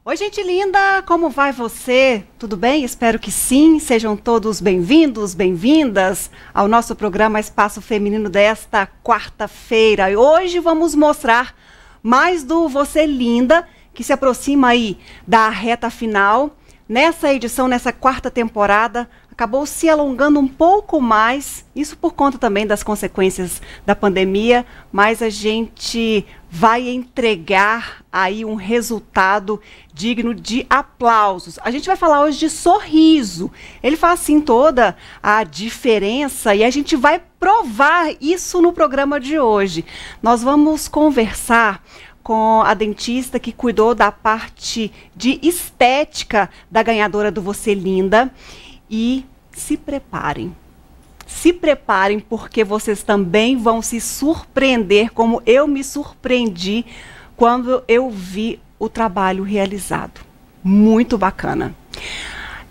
Oi, gente linda, como vai você? Tudo bem? Espero que sim. Sejam todos bem-vindos, bem-vindas ao nosso programa Espaço Feminino desta quarta-feira. E hoje vamos mostrar mais do Você Linda, que se aproxima aí da reta final. Nessa edição, nessa quarta temporada, acabou se alongando um pouco mais, isso por conta também das consequências da pandemia, mas a gente vai entregar aí um resultado digno de aplausos. A gente vai falar hoje de sorriso. Ele faz assim toda a diferença e a gente vai provar isso no programa de hoje. Nós vamos conversar com a dentista que cuidou da parte de estética da ganhadora do Você Linda. E se preparem porque vocês também vão se surpreender como eu me surpreendi quando eu vi o trabalho realizado. Muito bacana.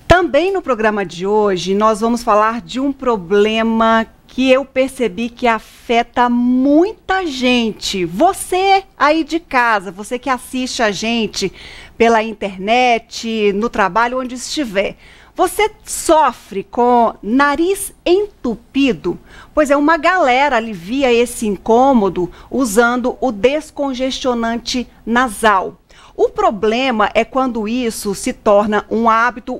Também no programa de hoje nós vamos falar de um problema que eu percebi que afeta muita gente. Você aí de casa, você que assiste a gente pela internet, no trabalho, onde estiver. Você sofre com nariz entupido? Pois é, uma galera alivia esse incômodo usando o descongestionante nasal. O problema é quando isso se torna um hábito,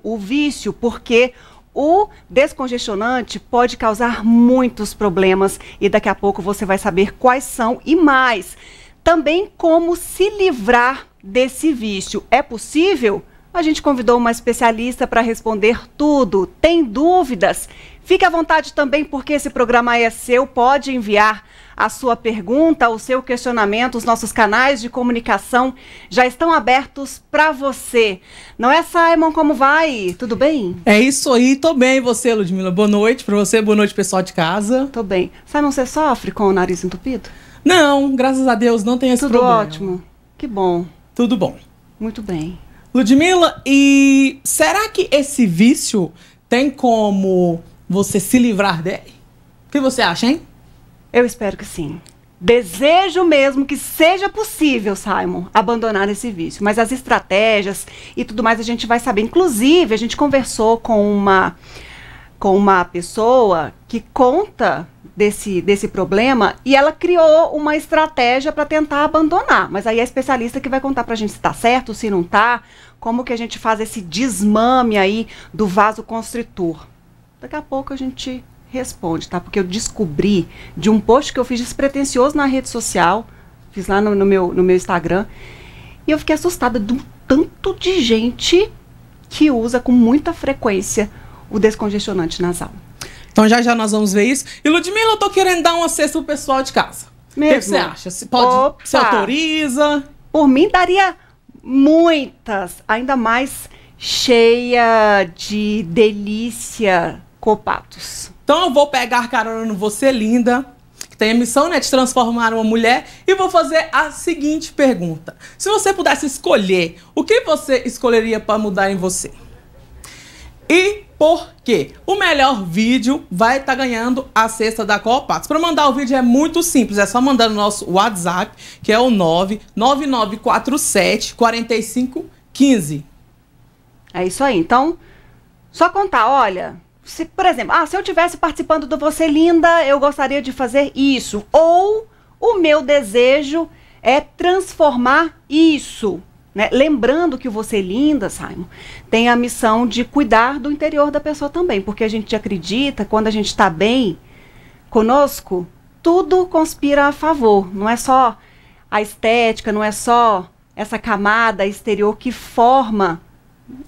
o vício, porque o descongestionante pode causar muitos problemas e daqui a pouco você vai saber quais são e mais. Também como se livrar desse vício. É possível? A gente convidou uma especialista para responder tudo. Tem dúvidas? Fique à vontade também, porque esse programa é seu. Pode enviar a sua pergunta, o seu questionamento. Os nossos canais de comunicação já estão abertos para você. Não é, Simon? Como vai? Tudo bem? É isso aí, tô bem. E você, Ludmila? Boa noite para você, boa noite, pessoal de casa. Tô bem. Simon, você sofre com o nariz entupido? Não, graças a Deus, não tem esse problema. Tudo ótimo. Que bom. Tudo bom. Muito bem. Ludmila, e será que esse vício tem como você se livrar dele? O que você acha, hein? Eu espero que sim. Desejo mesmo que seja possível, Simon, abandonar esse vício. Mas as estratégias e tudo mais a gente vai saber. Inclusive, a gente conversou com uma pessoa que conta desse problema e ela criou uma estratégia para tentar abandonar. Mas aí é a especialista que vai contar pra gente se tá certo, se não tá, como que a gente faz esse desmame aí do vaso constritor. Daqui a pouco a gente responde, tá? Porque eu descobri de um post que eu fiz despretensioso na rede social, fiz lá no meu Instagram, e eu fiquei assustada de um tanto de gente que usa com muita frequência o descongestionante nasal. Então já nós vamos ver isso. E Ludmila, eu tô querendo dar uma cesta pro pessoal de casa. Mesmo? O que você acha? Se autoriza? Por mim daria muitas, ainda mais cheia de delícia copatos. Então eu vou pegar carona no Você Linda, que tem a missão, né, de transformar uma mulher, e vou fazer a seguinte pergunta. Se você pudesse escolher, o que você escolheria para mudar em você? E por quê? O melhor vídeo vai estar ganhando a cesta da Copatos. Para mandar o vídeo é muito simples, é só mandar no nosso WhatsApp, que é o 999474515. É isso aí. Então, só contar, olha, se, por exemplo, se eu estivesse participando do Você Linda, eu gostaria de fazer isso. Ou o meu desejo é transformar isso. Né? Lembrando que o Você Linda, Simon, tem a missão de cuidar do interior da pessoa também, porque a gente acredita, quando a gente está bem conosco, tudo conspira a favor. Não é só a estética, não é só essa camada exterior que forma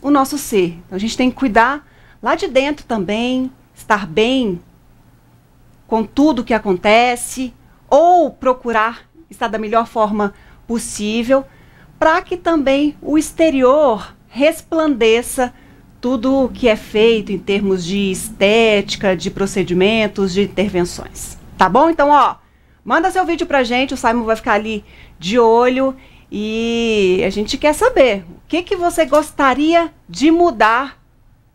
o nosso ser. Então, a gente tem que cuidar lá de dentro também, estar bem com tudo que acontece, ou procurar estar da melhor forma possível, para que também o exterior resplandeça tudo o que é feito em termos de estética, de procedimentos, de intervenções. Tá bom? Então, manda seu vídeo pra gente, o Simon vai ficar ali de olho e a gente quer saber o que você gostaria de mudar,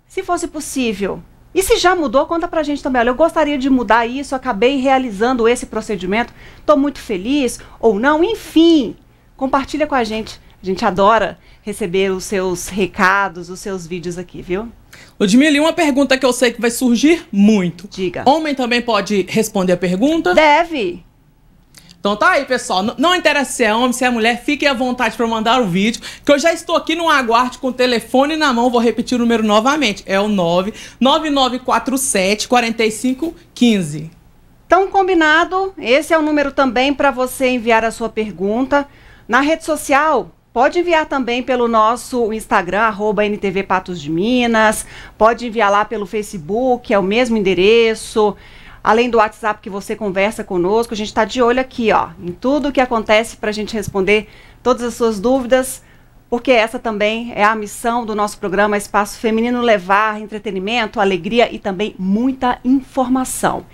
se fosse possível. E se já mudou, conta pra gente também. Olha, eu gostaria de mudar isso, acabei realizando esse procedimento, tô muito feliz ou não, enfim. Compartilha com a gente A gente adora receber os seus recados, os seus vídeos aqui, viu? Ludmila, e uma pergunta que eu sei que vai surgir muito. Diga. Homem também pode responder a pergunta? Deve. Então tá aí, pessoal. Não interessa se é homem, se é mulher, fiquem à vontade para mandar o vídeo, que eu já estou aqui no aguarde com o telefone na mão. Vou repetir o número novamente. É o 99947-4515. Então, combinado. Esse é o número também para você enviar a sua pergunta. Na rede social, pode enviar também pelo nosso Instagram, @NTV Patos de Minas. Pode enviar lá pelo Facebook, é o mesmo endereço. Além do WhatsApp que você conversa conosco, a gente está de olho aqui, ó, em tudo o que acontece para a gente responder todas as suas dúvidas, porque essa também é a missão do nosso programa Espaço Feminino, levar entretenimento, alegria e também muita informação.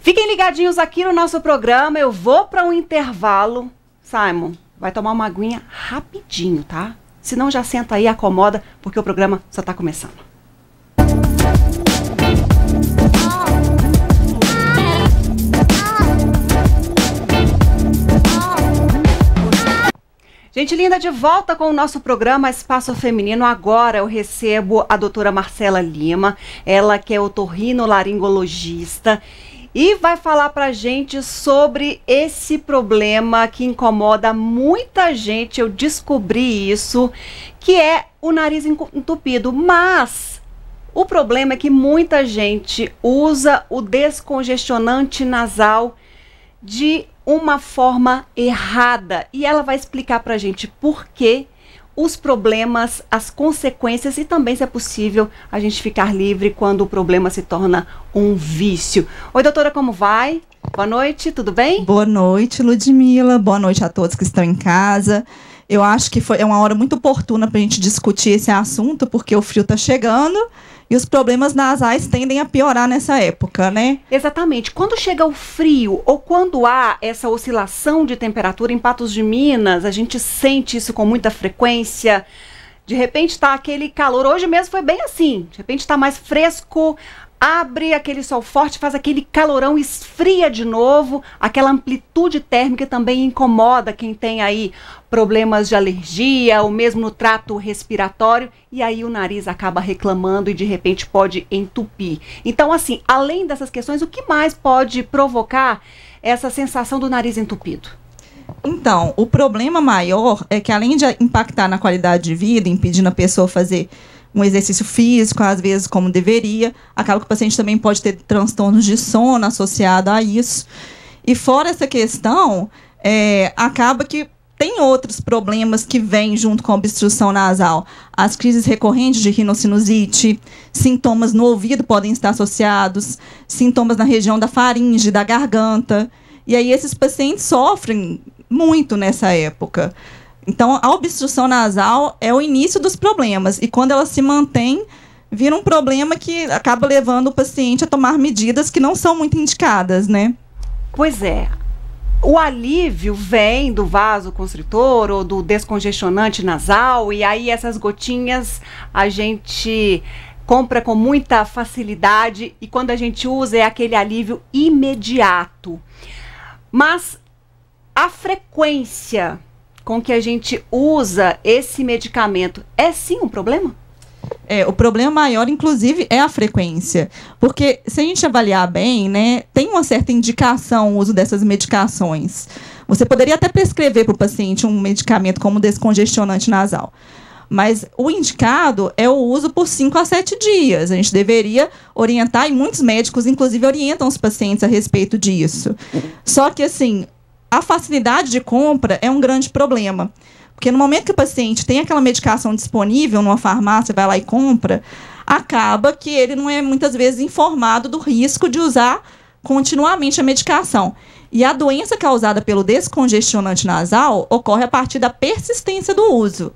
Fiquem ligadinhos aqui no nosso programa, eu vou para um intervalo. Simon, vai tomar uma aguinha rapidinho, tá? Se não, já senta aí, acomoda, porque o programa só está começando. Gente linda, de volta com o nosso programa Espaço Feminino. Agora eu recebo a doutora Marcela Lima, ela que é otorrinolaringologista, e vai falar pra gente sobre esse problema que incomoda muita gente. Eu descobri isso, que é o nariz entupido, mas o problema é que muita gente usa o descongestionante nasal de uma forma errada, e ela vai explicar pra gente por que, os problemas, as consequências e também, se é possível, a gente ficar livre quando o problema se torna um vício. Oi, doutora, como vai? Boa noite, tudo bem? Boa noite, Ludmila. Boa noite a todos que estão em casa. Eu acho que é uma hora muito oportuna para a gente discutir esse assunto, porque o frio está chegando e os problemas nasais tendem a piorar nessa época, né? Exatamente. Quando chega o frio ou quando há essa oscilação de temperatura em Patos de Minas, a gente sente isso com muita frequência. De repente está aquele calor. Hoje mesmo foi bem assim. De repente está mais fresco, abre aquele sol forte, faz aquele calorão, esfria de novo. Aquela amplitude térmica também incomoda quem tem aí problemas de alergia, ou mesmo no trato respiratório, e aí o nariz acaba reclamando e de repente pode entupir. Então, assim, além dessas questões, o que mais pode provocar essa sensação do nariz entupido? Então, o problema maior é que, além de impactar na qualidade de vida, impedindo a pessoa fazer um exercício físico, às vezes como deveria, acaba que o paciente também pode ter transtornos de sono associado a isso. E fora essa questão, acaba que tem outros problemas que vêm junto com a obstrução nasal. As crises recorrentes de rinocinusite, sintomas no ouvido podem estar associados, sintomas na região da faringe, da garganta. E aí esses pacientes sofrem muito nessa época. Então, a obstrução nasal é o início dos problemas. E quando ela se mantém, vira um problema que acaba levando o paciente a tomar medidas que não são muito indicadas, né? Pois é. O alívio vem do vasoconstritor ou do descongestionante nasal, e aí essas gotinhas a gente compra com muita facilidade e quando a gente usa é aquele alívio imediato. Mas a frequência com que a gente usa esse medicamento é sim um problema? O problema maior, inclusive, é a frequência. Porque, se a gente avaliar bem, né, tem uma certa indicação o uso dessas medicações. Você poderia até prescrever para o paciente um medicamento como descongestionante nasal. Mas o indicado é o uso por 5 a 7 dias. A gente deveria orientar, e muitos médicos, inclusive, orientam os pacientes a respeito disso. Só que, assim, a facilidade de compra é um grande problema. Porque no momento que o paciente tem aquela medicação disponível numa farmácia, vai lá e compra, acaba que ele não é muitas vezes informado do risco de usar continuamente a medicação. E a doença causada pelo descongestionante nasal ocorre a partir da persistência do uso.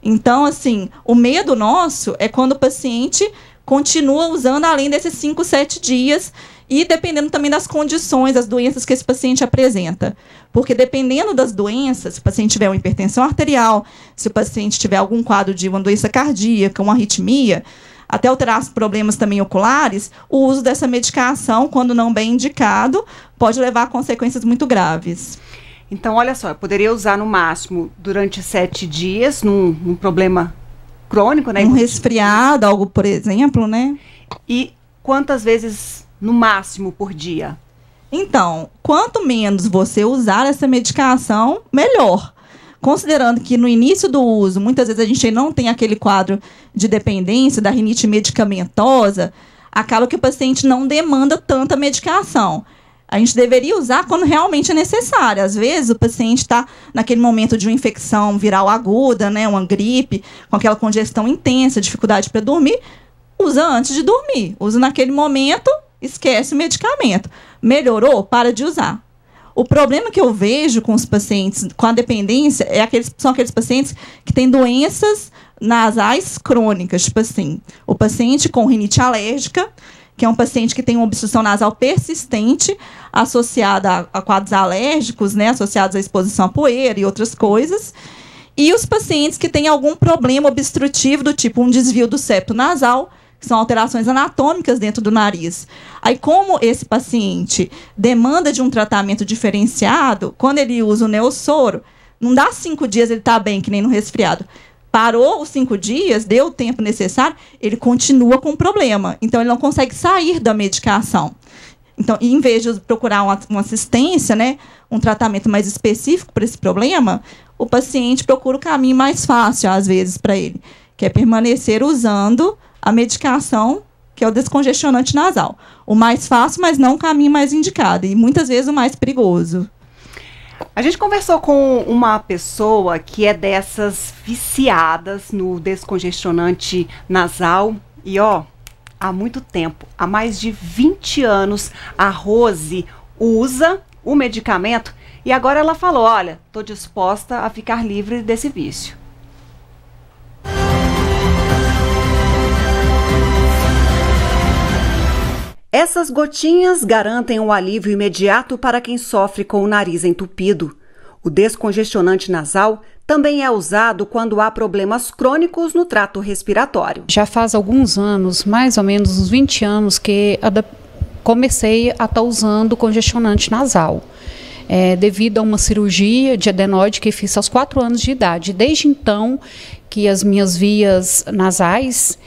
Então, assim, o medo nosso é quando o paciente continua usando além desses 5, 7 dias e dependendo também das condições, das doenças que esse paciente apresenta. Porque dependendo das doenças, se o paciente tiver uma hipertensão arterial, se o paciente tiver algum quadro de uma doença cardíaca, uma arritmia, até alterar os problemas também oculares, o uso dessa medicação, quando não bem indicado, pode levar a consequências muito graves. Então, olha só, eu poderia usar no máximo durante 7 dias, num problema crônico, né? Um resfriado, algo, por exemplo, né? E quantas vezes no máximo por dia? Então, quanto menos você usar essa medicação, melhor. Considerando que no início do uso, muitas vezes a gente não tem aquele quadro de dependência da rinite medicamentosa, acaba que o paciente não demanda tanta medicação. A gente deveria usar quando realmente é necessário. Às vezes, o paciente está naquele momento de uma infecção viral aguda, né, uma gripe, com aquela congestão intensa, dificuldade para dormir, usa antes de dormir. Usa naquele momento, esquece o medicamento. Melhorou? Para de usar. O problema que eu vejo com os pacientes com a dependência são aqueles pacientes que têm doenças nasais crônicas, tipo assim, o paciente com rinite alérgica, que é um paciente que tem uma obstrução nasal persistente associada a quadros alérgicos, né, associados à exposição à poeira e outras coisas. E os pacientes que têm algum problema obstrutivo do tipo um desvio do septo nasal, que são alterações anatômicas dentro do nariz. Aí, como esse paciente demanda de um tratamento diferenciado, quando ele usa o Neosoro, não dá 5 dias ele está bem, que nem no resfriado. Parou os 5 dias, deu o tempo necessário, ele continua com o problema. Então, ele não consegue sair da medicação. Então, em vez de procurar uma assistência, né, um tratamento mais específico para esse problema, o paciente procura o caminho mais fácil, às vezes, para ele, que é permanecer usando a medicação, que é o descongestionante nasal. O mais fácil, mas não o caminho mais indicado. E, muitas vezes, o mais perigoso. A gente conversou com uma pessoa que é dessas viciadas no descongestionante nasal e, há muito tempo, há mais de 20 anos, a Rose usa o medicamento e agora ela falou, olha, estou disposta a ficar livre desse vício. Essas gotinhas garantem um alívio imediato para quem sofre com o nariz entupido. O descongestionante nasal também é usado quando há problemas crônicos no trato respiratório. Já faz alguns anos, mais ou menos uns 20 anos, que comecei a estar usando congestionante nasal. Devido a uma cirurgia de adenoide que fiz aos 4 anos de idade. Desde então que as minhas vias nasais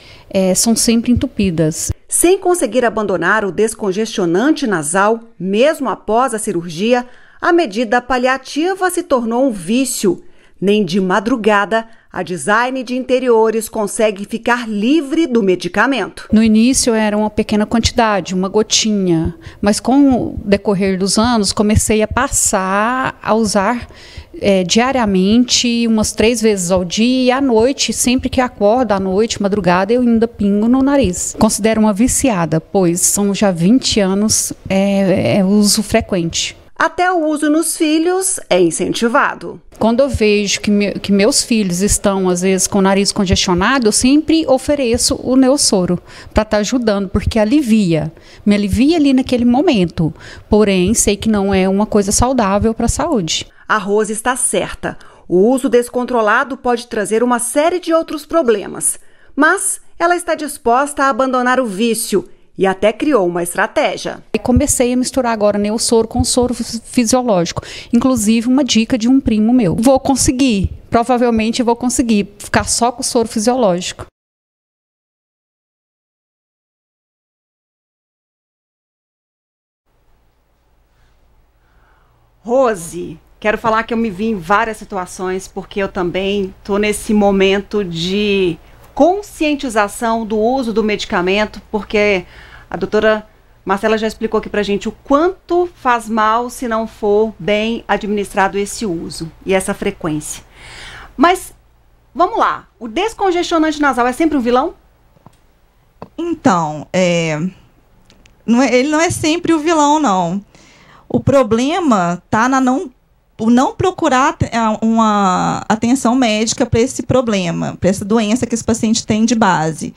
são sempre entupidas. Sem conseguir abandonar o descongestionante nasal, mesmo após a cirurgia, a medida paliativa se tornou um vício. Nem de madrugada, a design de interiores consegue ficar livre do medicamento. No início era uma pequena quantidade, uma gotinha, mas com o decorrer dos anos comecei a passar a usar diariamente, umas 3 vezes ao dia, e à noite, sempre que acordo, à noite, madrugada, eu ainda pingo no nariz. Considero uma viciada, pois são já 20 anos uso frequente. Até o uso nos filhos é incentivado. Quando eu vejo que meus filhos estão, às vezes, com o nariz congestionado, eu sempre ofereço o Neosoro para estar ajudando, porque me alivia ali naquele momento. Porém, sei que não é uma coisa saudável para a saúde. A Rose está certa. O uso descontrolado pode trazer uma série de outros problemas. Mas ela está disposta a abandonar o vício e até criou uma estratégia. E comecei a misturar agora Neosoro com soro fisiológico. Inclusive uma dica de um primo meu. Provavelmente vou conseguir ficar só com o soro fisiológico. Rose, quero falar que eu me vi em várias situações, porque eu também estou nesse momento de conscientização do uso do medicamento, porque a doutora Marcela já explicou aqui pra gente o quanto faz mal se não for bem administrado esse uso e essa frequência. Mas, vamos lá, o descongestionante nasal é sempre um vilão? Então, ele não é sempre o vilão, não. O problema está na não procurar uma atenção médica para esse problema, para essa doença que esse paciente tem de base.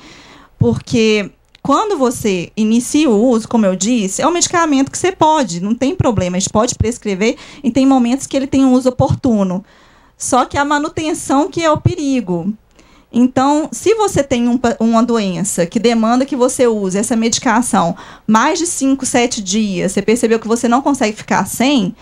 Porque quando você inicia o uso, como eu disse, é um medicamento que você pode, não tem problema, a gente pode prescrever e tem momentos que ele tem um uso oportuno. Só que a manutenção que é o perigo. Então, se você tem uma doença que demanda que você use essa medicação mais de 5, 7 dias, você percebeu que você não consegue ficar sem,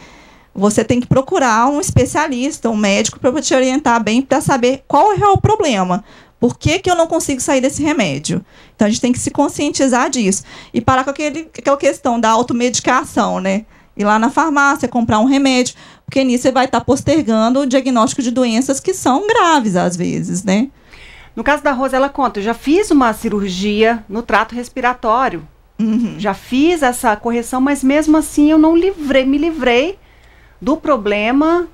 você tem que procurar um especialista, um médico, para te orientar bem, para saber qual é o problema. Por que eu não consigo sair desse remédio? Então, a gente tem que se conscientizar disso. E parar com aquela questão da automedicação, né? Ir lá na farmácia, comprar um remédio, porque nisso você vai estar postergando o diagnóstico de doenças que são graves, às vezes, né? No caso da Rose, ela conta, eu já fiz uma cirurgia no trato respiratório. Já fiz essa correção, mas mesmo assim eu não me livrei do problema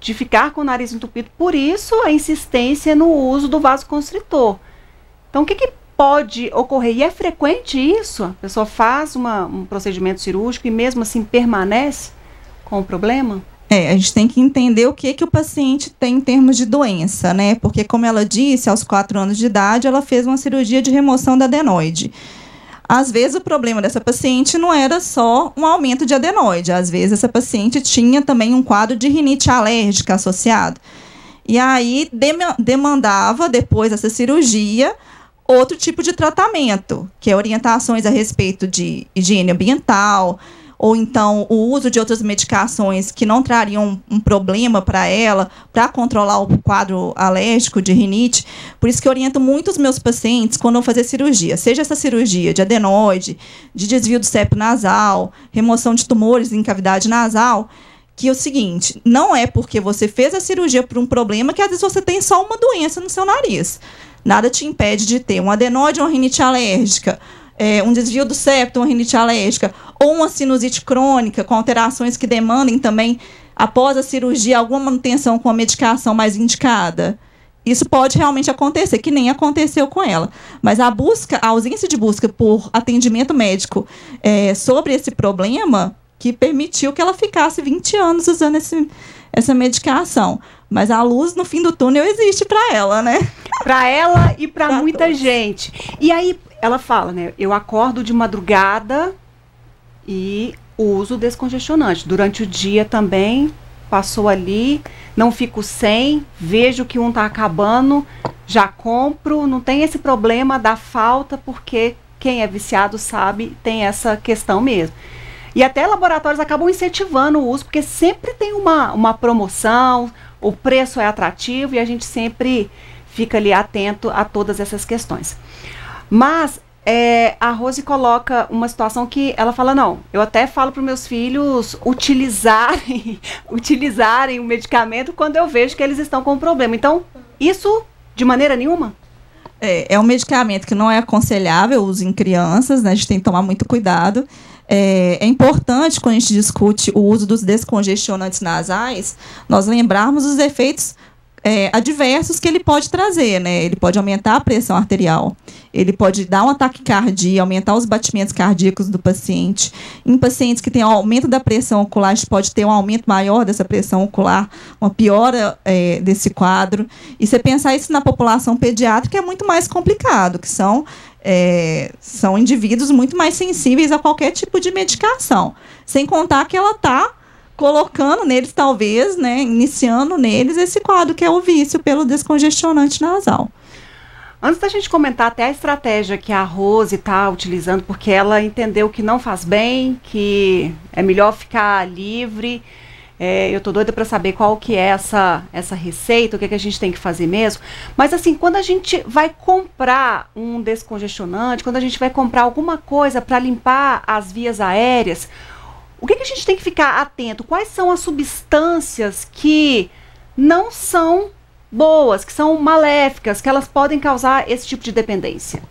de ficar com o nariz entupido. Por isso, a insistência no uso do vasoconstritor. Então, o que pode ocorrer? E é frequente isso? A pessoa faz um procedimento cirúrgico e mesmo assim permanece com o problema? A gente tem que entender o que o paciente tem em termos de doença, né? Porque, como ela disse, aos 4 anos de idade, ela fez uma cirurgia de remoção da adenoide. Às vezes, o problema dessa paciente não era só um aumento de adenoide. Às vezes, essa paciente tinha também um quadro de rinite alérgica associado. E aí, demandava, depois dessa cirurgia, outro tipo de tratamento, que é orientações a respeito de higiene ambiental, ou então o uso de outras medicações que não trariam um problema para ela, para controlar o quadro alérgico de rinite. Por isso que eu oriento muito os meus pacientes quando vão fazer cirurgia, seja essa cirurgia de adenoide, de desvio do septo nasal, remoção de tumores em cavidade nasal, que é o seguinte, não é porque você fez a cirurgia por um problema que às vezes você tem só uma doença no seu nariz. Nada te impede de ter um adenoide ou uma rinite alérgica, um desvio do septo, uma rinite alérgica, ou uma sinusite crônica, com alterações que demandem também, após a cirurgia, alguma manutenção com a medicação mais indicada. Isso pode realmente acontecer, que nem aconteceu com ela. Mas a ausência de busca por atendimento médico sobre esse problema, que permitiu que ela ficasse 20 anos usando essa medicação. Mas a luz no fim do túnel existe para ela, né? Para ela e para muita gente. E aí, ela fala, né? Eu acordo de madrugada e uso descongestionante. Durante o dia também, passou ali, não fico sem, vejo que um tá acabando, já compro, não tem esse problema da falta, porque quem é viciado sabe, tem essa questão mesmo. E até laboratórios acabam incentivando o uso, porque sempre tem uma promoção, o preço é atrativo e a gente sempre fica ali atento a todas essas questões. Mas a Rose coloca uma situação que ela fala, não, eu até falo para os meus filhos utilizarem o medicamento quando eu vejo que eles estão com um problema. Então, isso de maneira nenhuma? É um medicamento que não é aconselhável o uso em crianças, né? A gente tem que tomar muito cuidado. É importante, quando a gente discute o uso dos descongestionantes nasais, nós lembrarmos os efeitos adversos que ele pode trazer, né? Ele pode aumentar a pressão arterial, ele pode dar um ataque cardíaco, aumentar os batimentos cardíacos do paciente. Em pacientes que têm aumento da pressão ocular, a gente pode ter um aumento maior dessa pressão ocular, uma piora desse quadro. E você pensar isso na população pediátrica é muito mais complicado, que são indivíduos muito mais sensíveis a qualquer tipo de medicação. Sem contar que ela está colocando neles, talvez, né, iniciando neles esse quadro que é o vício pelo descongestionante nasal. Antes da gente comentar até a estratégia que a Rose está utilizando, porque ela entendeu que não faz bem, que é melhor ficar livre, eu tô doida para saber qual que é essa receita, o que a gente tem que fazer mesmo. Mas assim, quando a gente vai comprar um descongestionante, quando a gente vai comprar alguma coisa para limpar as vias aéreas, o que a gente tem que ficar atento? Quais são as substâncias que não são boas, que são maléficas, que elas podem causar esse tipo de dependência?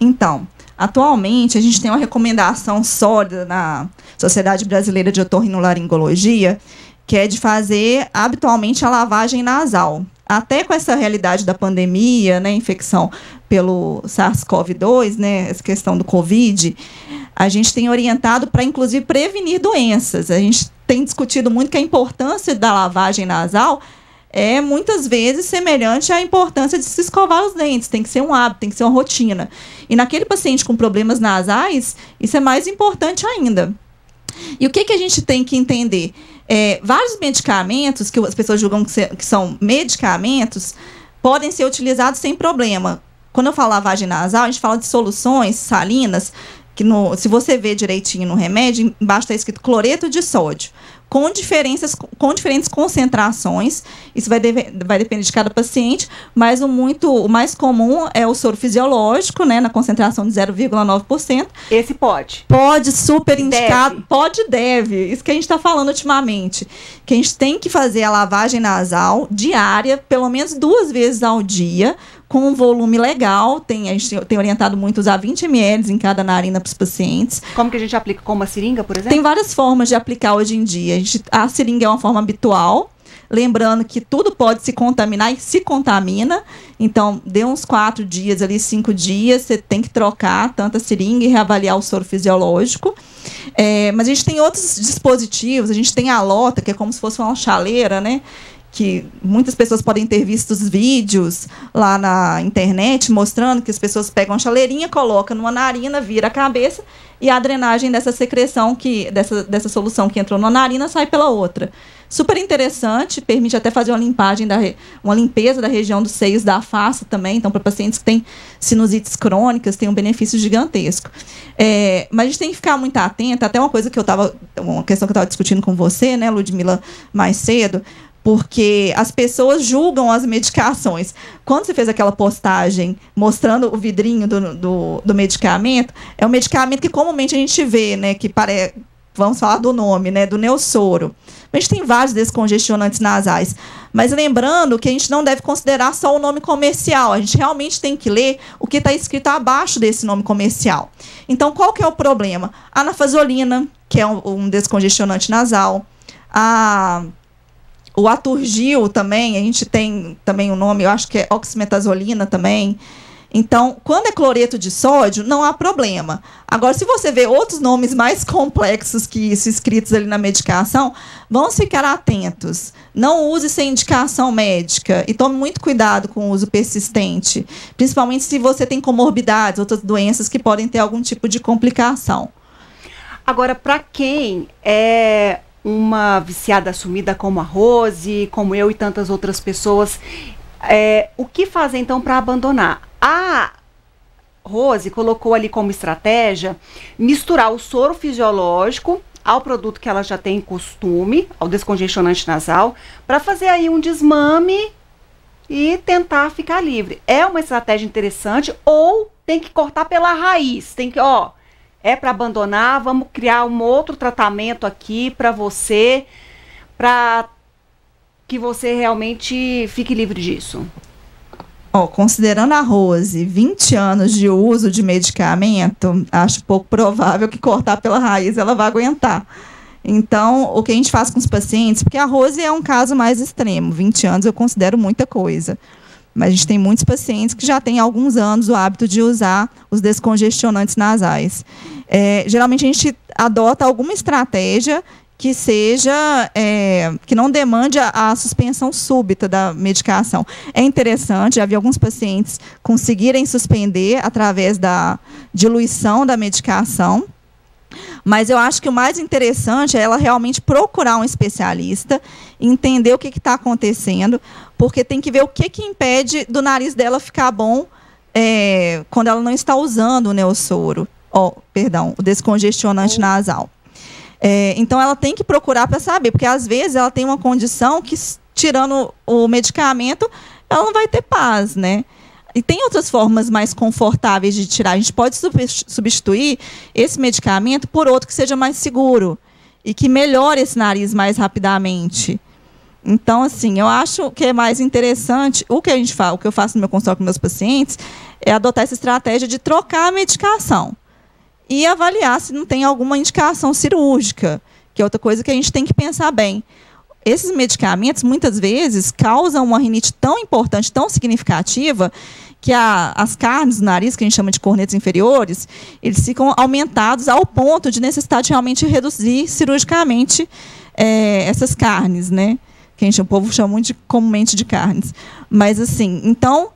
Então, atualmente a gente tem uma recomendação sólida na Sociedade Brasileira de Otorrinolaringologia, que é de fazer habitualmente a lavagem nasal. Até com essa realidade da pandemia, né, infecção pelo SARS-CoV-2, né, essa questão do Covid, a gente tem orientado para, inclusive, prevenir doenças. A gente tem discutido muito que a importância da lavagem nasal é, muitas vezes, semelhante à importância de se escovar os dentes. Tem que ser um hábito, tem que ser uma rotina. E naquele paciente com problemas nasais, isso é mais importante ainda. E o que a gente tem que entender? Vários medicamentos, que as pessoas julgam que são medicamentos, podem ser utilizados sem problema. Quando eu falo lavagem nasal, a gente fala de soluções salinas se você ver direitinho no remédio, embaixo está escrito cloreto de sódio, com diferentes concentrações. Isso vai depender de cada paciente, mas o mais comum é o soro fisiológico, né, na concentração de 0,9%. Esse pode? Pode, super indicado. Deve. Pode, deve. Isso que a gente está falando ultimamente. Que a gente tem que fazer a lavagem nasal diária, pelo menos 2 vezes ao dia, com um volume legal. A gente tem orientado muito a usar 20 ml em cada narina para os pacientes. Como que a gente aplica? Com uma seringa, por exemplo? Tem várias formas de aplicar hoje em dia. A seringa é uma forma habitual, lembrando que tudo pode se contaminar e se contamina. Então, dê uns 4 dias ali, 5 dias, você tem que trocar tanto a seringa e reavaliar o soro fisiológico. Mas a gente tem outros dispositivos, a gente tem a lota, que é como se fosse uma chaleira, né? Que muitas pessoas podem ter visto os vídeos lá na internet mostrando que as pessoas pegam uma chaleirinha, colocam numa narina, vira a cabeça e a drenagem dessa secreção, dessa solução que entrou numa narina, sai pela outra. Super interessante, permite até fazer uma limpeza da região dos seios da face também. Então, para pacientes que têm sinusites crônicas, tem um benefício gigantesco. Mas a gente tem que ficar muito atenta, até uma questão que eu estava discutindo com você, né, Ludmila, mais cedo, porque as pessoas julgam as medicações. Quando você fez aquela postagem mostrando o vidrinho do medicamento, é um medicamento que comumente a gente vê, né, vamos falar do nome, né, do Neosoro. A gente tem vários descongestionantes nasais. Mas lembrando que a gente não deve considerar só o nome comercial. A gente realmente tem que ler o que está escrito abaixo desse nome comercial. Então, qual que é o problema? A anafazolina, que é um descongestionante nasal. O Aturgil também, a gente tem também o nome, eu acho que é oximetazolina também. Então, quando é cloreto de sódio, não há problema. Agora, se você vê outros nomes mais complexos que isso escritos ali na medicação, vamos ficar atentos. Não use sem indicação médica e tome muito cuidado com o uso persistente, principalmente se você tem comorbidades, outras doenças que podem ter algum tipo de complicação. Agora, para quem é uma viciada assumida como a Rose, como eu e tantas outras pessoas, o que fazer então para abandonar? A Rose colocou ali como estratégia misturar o soro fisiológico ao produto que ela já tem em costume, ao descongestionante nasal, para fazer aí um desmame e tentar ficar livre. É uma estratégia interessante, ou tem que cortar pela raiz, tem que, é para abandonar, vamos criar um outro tratamento aqui para você, para que você realmente fique livre disso. Considerando a Rose 20 anos de uso de medicamento, acho pouco provável que cortar pela raiz ela vai aguentar. Então, o que a gente faz com os pacientes, porque a Rose é um caso mais extremo, 20 anos eu considero muita coisa. Mas a gente tem muitos pacientes que já têm há alguns anos o hábito de usar os descongestionantes nasais. Geralmente a gente adota alguma estratégia que que não demande a suspensão súbita da medicação. É interessante, já vi alguns pacientes conseguirem suspender através da diluição da medicação, mas eu acho que o mais interessante é ela realmente procurar um especialista, entender o que está acontecendo, porque tem que ver o que impede do nariz dela ficar bom quando ela não está usando o Neosoro, o descongestionante nasal. Então, ela tem que procurar para saber, porque às vezes ela tem uma condição que, tirando o medicamento, ela não vai ter paz, né? E tem outras formas mais confortáveis de tirar. A gente pode substituir esse medicamento por outro que seja mais seguro e que melhore esse nariz mais rapidamente. Então, assim, eu acho que é mais interessante, o que eu faço no meu consultório com meus pacientes, é adotar essa estratégia de trocar a medicação e avaliar se não tem alguma indicação cirúrgica, que é outra coisa que a gente tem que pensar bem. Esses medicamentos, muitas vezes, causam uma rinite tão importante, tão significativa, que as carnes do nariz, que a gente chama de cornetos inferiores, eles ficam aumentados ao ponto de necessitar de realmente reduzir cirurgicamente essas carnes, né? Que o povo chama muito comumente de carnes. Mas, assim, então,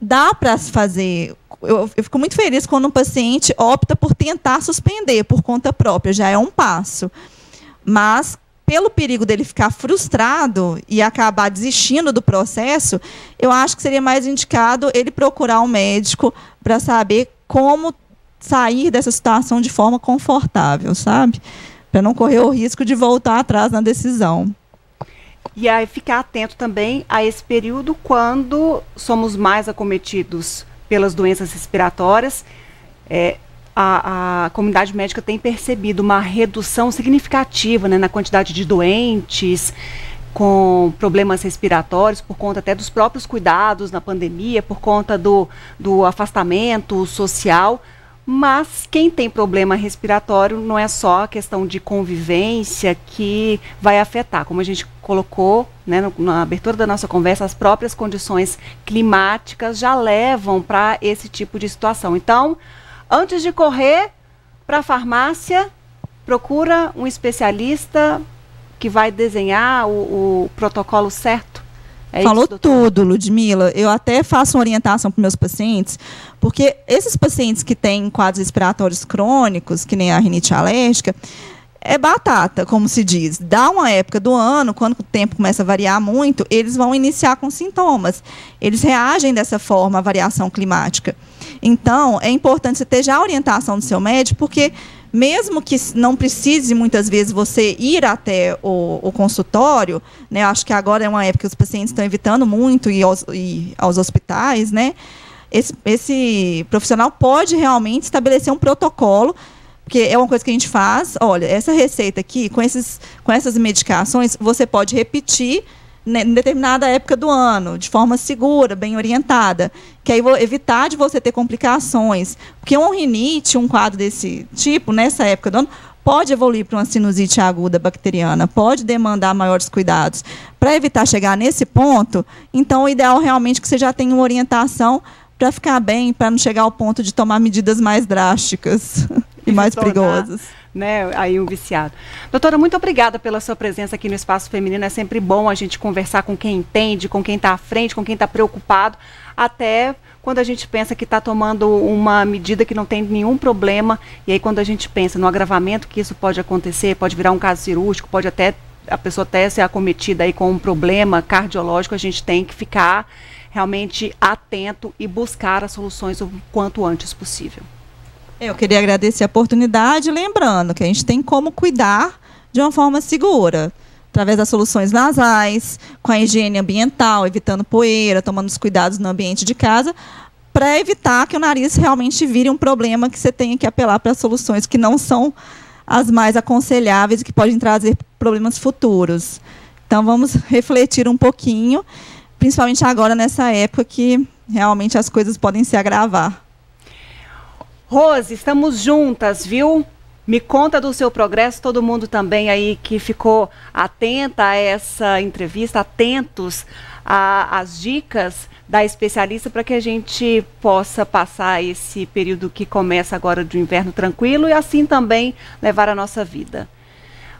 dá para se fazer. Eu fico muito feliz quando um paciente opta por tentar suspender por conta própria, já é um passo. Mas, pelo perigo dele ficar frustrado e acabar desistindo do processo, eu acho que seria mais indicado ele procurar um médico para saber como sair dessa situação de forma confortável, sabe? Para não correr o risco de voltar atrás na decisão. E aí ficar atento também a esse período quando somos mais acometidos pelas doenças respiratórias. A comunidade médica tem percebido uma redução significativa, né, na quantidade de doentes com problemas respiratórios, por conta até dos próprios cuidados na pandemia, por conta do afastamento social. Mas quem tem problema respiratório não é só a questão de convivência que vai afetar. Como a gente colocou, né, na abertura da nossa conversa, as próprias condições climáticas já levam para esse tipo de situação. Então, antes de correr para a farmácia, procura um especialista que vai desenhar o protocolo certo. Falou isso, doutora? tudo, Ludmila. Eu até faço uma orientação para meus pacientes, porque esses pacientes que têm quadros respiratórios crônicos, que nem a rinite alérgica, é batata, como se diz. Dá uma época do ano, quando o tempo começa a variar muito, eles vão iniciar com sintomas. Eles reagem dessa forma à variação climática. Então, é importante você ter já a orientação do seu médico, porque mesmo que não precise, muitas vezes, você ir até o consultório, né, acho que agora é uma época que os pacientes estão evitando muito ir aos hospitais, né, esse profissional pode realmente estabelecer um protocolo, porque é uma coisa que a gente faz. Olha, essa receita aqui, com essas medicações, você pode repetir, né, em determinada época do ano, de forma segura, bem orientada, que aí vou evitar de você ter complicações. Porque uma rinite, um quadro desse tipo, nessa época do ano, pode evoluir para uma sinusite aguda bacteriana, pode demandar maiores cuidados. Para evitar chegar nesse ponto, então o ideal realmente é que você já tenha uma orientação para ficar bem, para não chegar ao ponto de tomar medidas mais drásticas e mais perigosas. Né, aí um viciado. Doutora, muito obrigada pela sua presença aqui no Espaço Feminino. É sempre bom a gente conversar com quem entende, com quem está à frente, com quem está preocupado, até quando a gente pensa que está tomando uma medida que não tem nenhum problema, e aí quando a gente pensa no agravamento que isso pode acontecer, pode virar um caso cirúrgico, pode até a pessoa até ser acometida aí com um problema cardiológico, a gente tem que ficar realmente atento e buscar as soluções o quanto antes possível. Eu queria agradecer a oportunidade, lembrando que a gente tem como cuidar de uma forma segura, através das soluções nasais, com a higiene ambiental, evitando poeira, tomando os cuidados no ambiente de casa, para evitar que o nariz realmente vire um problema que você tenha que apelar para soluções que não são as mais aconselháveis e que podem trazer problemas futuros. Então, vamos refletir um pouquinho, principalmente agora nessa época que realmente as coisas podem se agravar. Rose, estamos juntas, viu? Me conta do seu progresso, todo mundo também aí que ficou atenta a essa entrevista, atentos às dicas da especialista para que a gente possa passar esse período que começa agora do inverno tranquilo e assim também levar a nossa vida.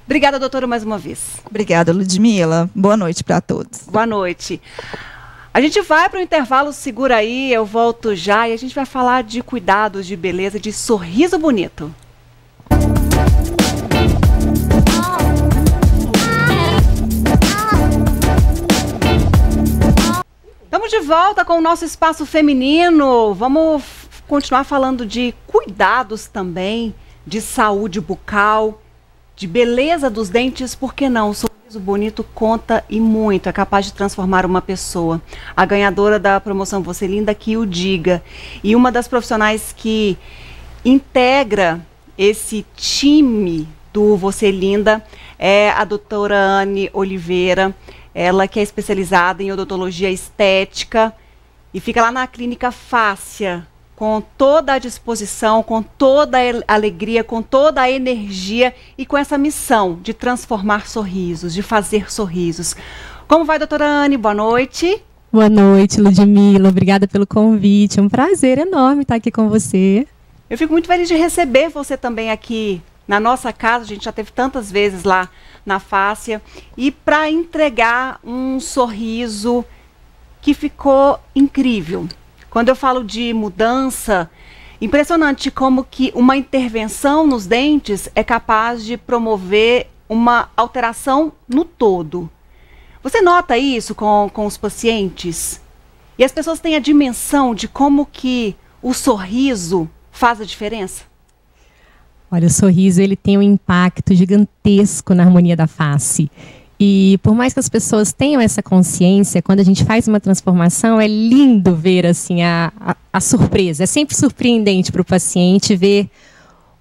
Obrigada, doutora, mais uma vez. Obrigada, Ludmila. Boa noite para todos. Boa noite. A gente vai para o intervalo, segura aí, eu volto já e a gente vai falar de cuidados, de beleza, de sorriso bonito. Estamos de volta com o nosso Espaço Feminino. Vamos continuar falando de cuidados também, de saúde bucal, de beleza dos dentes, por que não? O sorriso bonito conta e muito, é capaz de transformar uma pessoa. A ganhadora da promoção Você Linda que o diga. E uma das profissionais que integra esse time do Você Linda é a doutora Anne Oliveira, ela que é especializada em odontologia estética e fica lá na clínica Fácia, com toda a disposição, com toda a alegria, com toda a energia e com essa missão de transformar sorrisos, de fazer sorrisos. Como vai, doutora Anne? Boa noite. Boa noite, Ludmila. Obrigada pelo convite. É um prazer enorme estar aqui com você. Eu fico muito feliz de receber você também aqui na nossa casa. A gente já teve tantas vezes lá na Fácia. E para entregar um sorriso que ficou incrível. Quando eu falo de mudança, impressionante como que uma intervenção nos dentes é capaz de promover uma alteração no todo. Você nota isso com os pacientes? E as pessoas têm a dimensão de como que o sorriso faz a diferença? Olha, o sorriso ele tem um impacto gigantesco na harmonia da face. E por mais que as pessoas tenham essa consciência, quando a gente faz uma transformação, é lindo ver assim a surpresa. É sempre surpreendente para o paciente ver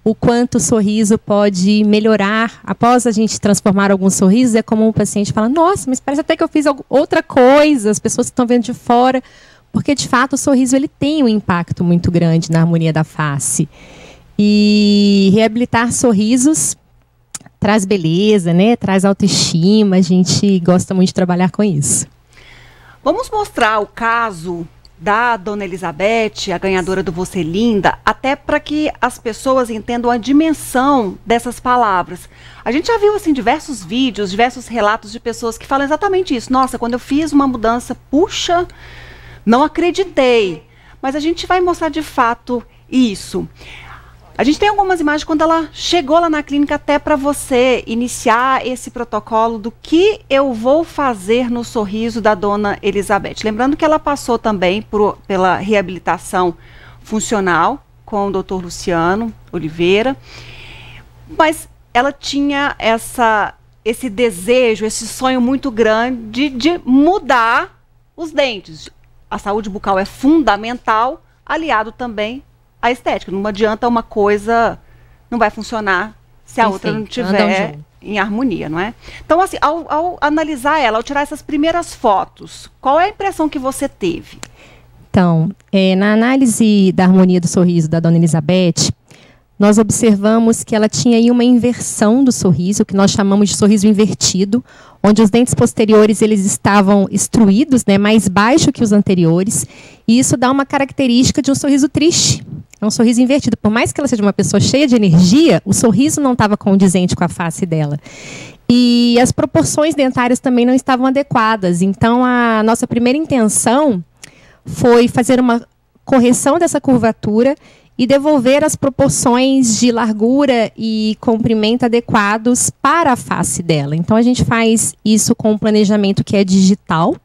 o quanto o sorriso pode melhorar. Após a gente transformar alguns sorrisos, é como o paciente fala, nossa, mas parece até que eu fiz outra coisa, as pessoas que estão vendo de fora. Porque, de fato, o sorriso ele tem um impacto muito grande na harmonia da face. E reabilitar sorrisos traz beleza, né? Traz autoestima. A gente gosta muito de trabalhar com isso. Vamos mostrar o caso da Dona Elizabeth, a ganhadora do Você Linda, até para que as pessoas entendam a dimensão dessas palavras. A gente já viu assim diversos vídeos, diversos relatos de pessoas que falam exatamente isso. Nossa, quando eu fiz uma mudança, puxa, não acreditei. Mas a gente vai mostrar de fato isso. A gente tem algumas imagens quando ela chegou lá na clínica até para você iniciar esse protocolo do que eu vou fazer no sorriso da Dona Elizabeth. Lembrando que ela passou também pela reabilitação funcional com o Dr. Luciano Oliveira, mas ela tinha esse desejo, esse sonho muito grande de mudar os dentes. A saúde bucal é fundamental, aliado também a estética. Não adianta uma coisa, não vai funcionar se a outra não estiver em harmonia, não é? Então, assim, ao analisar ela, ao tirar essas primeiras fotos, qual é a impressão que você teve? Então, na análise da harmonia do sorriso da Dona Elizabeth, nós observamos que ela tinha aí uma inversão do sorriso, que nós chamamos de sorriso invertido, onde os dentes posteriores eles estavam estruídos, né, mais baixo que os anteriores, e isso dá uma característica de um sorriso triste. É um sorriso invertido. Por mais que ela seja uma pessoa cheia de energia, o sorriso não estava condizente com a face dela. E as proporções dentárias também não estavam adequadas. Então, a nossa primeira intenção foi fazer uma correção dessa curvatura e devolver as proporções de largura e comprimento adequados para a face dela. Então, a gente faz isso com um planejamento que é digital,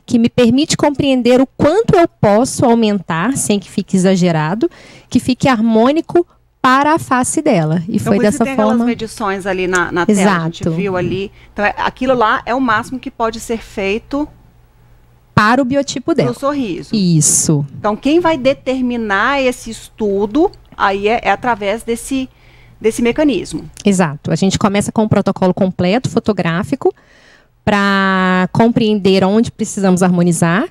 que me permite compreender o quanto eu posso aumentar, sem que fique exagerado, que fique harmônico para a face dela. E então, foi dessa tem forma. Aquelas medições ali na tela, a gente viu ali. Então, aquilo lá é o máximo que pode ser feito para o biotipo dela. No sorriso. Isso. Então, quem vai determinar esse estudo aí é através desse mecanismo. Exato. A gente começa com um protocolo completo, fotográfico, para compreender onde precisamos harmonizar.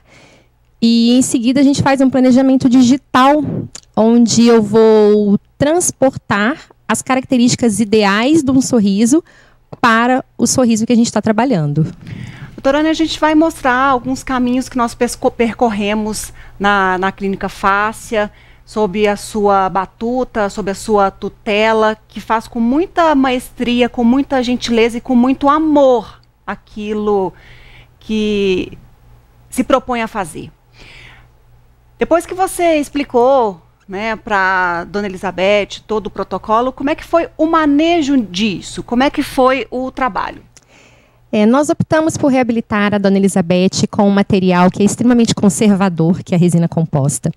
E, em seguida, a gente faz um planejamento digital, onde eu vou transportar as características ideais de um sorriso para o sorriso que a gente está trabalhando. Doutora Ana, a gente vai mostrar alguns caminhos que nós percorremos na Clínica Fácia, sob a sua batuta, sob a sua tutela, que faz com muita maestria, com muita gentileza e com muito amor aquilo que se propõe a fazer. Depois que você explicou, né, para Dona Elizabeth todo o protocolo, como é que foi o manejo disso? Como é que foi o trabalho? Nós optamos por reabilitar a Dona Elizabeth com um material que é extremamente conservador, que é a resina composta.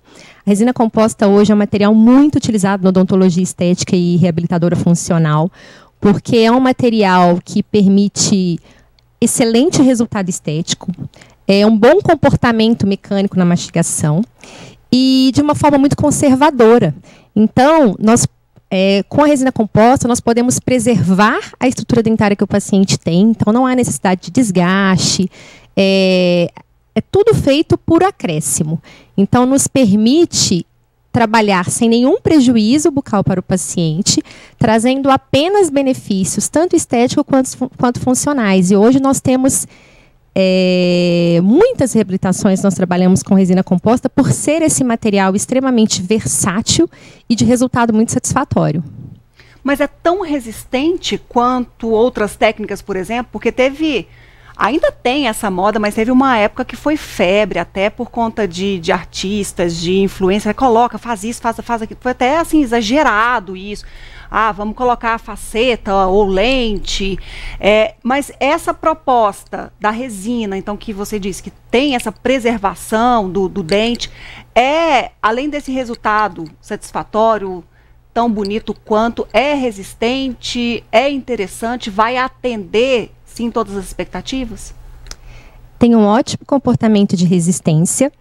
A resina composta hoje é um material muito utilizado na odontologia estética e reabilitadora funcional, porque é um material que permite excelente resultado estético, é um bom comportamento mecânico na mastigação e de uma forma muito conservadora. Então, com a resina composta, nós podemos preservar a estrutura dentária que o paciente tem, então não há necessidade de desgaste, é tudo feito por acréscimo. Então, nos permite trabalhar sem nenhum prejuízo bucal para o paciente, trazendo apenas benefícios, tanto estéticos quanto funcionais. E hoje nós temos muitas reabilitações, nós trabalhamos com resina composta por ser esse material extremamente versátil e de resultado muito satisfatório. Mas é tão resistente quanto outras técnicas, por exemplo, porque teve Ainda tem essa moda, mas teve uma época que foi febre, até por conta de artistas, de influência. Coloca, faz isso, faz aquilo. Foi até assim, exagerado isso. Ah, vamos colocar faceta ou lente. Mas essa proposta da resina, então, que você disse que tem essa preservação do dente, além desse resultado satisfatório, tão bonito quanto, é resistente, é interessante, vai atender, sim, todas as expectativas? Tem um ótimo comportamento de resistência.